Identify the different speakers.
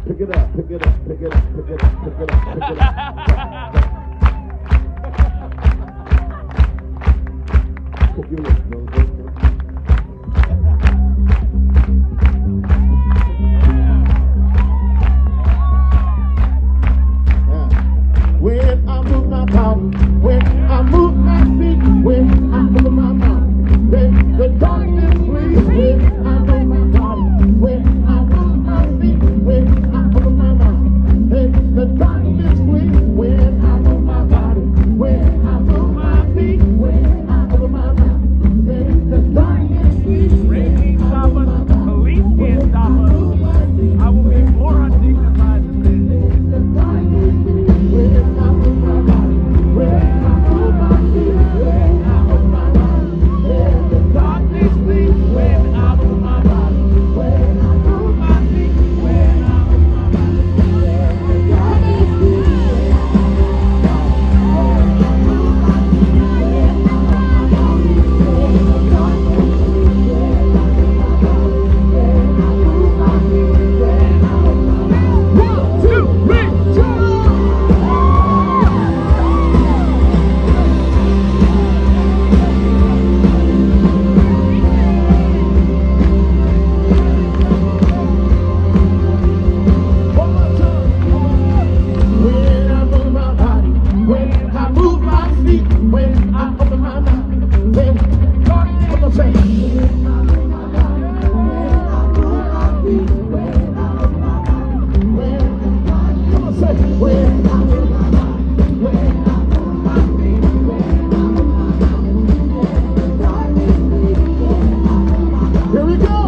Speaker 1: Pick it up, pick it up, pick it up, pick it up, pick it up, pick it up. Hope you listen, when I move my body, when I move my feet, when I open my mouth, then the darkness flees. When I move my body, when I move my feet, when I open my mouth, then the darkness flees. When I move my body, when I move my feet, when I open my mouth, then the darkness flees.
Speaker 2: Rain can't stop us, police can't stop us. I will be more undignified than this.
Speaker 1: Here we go!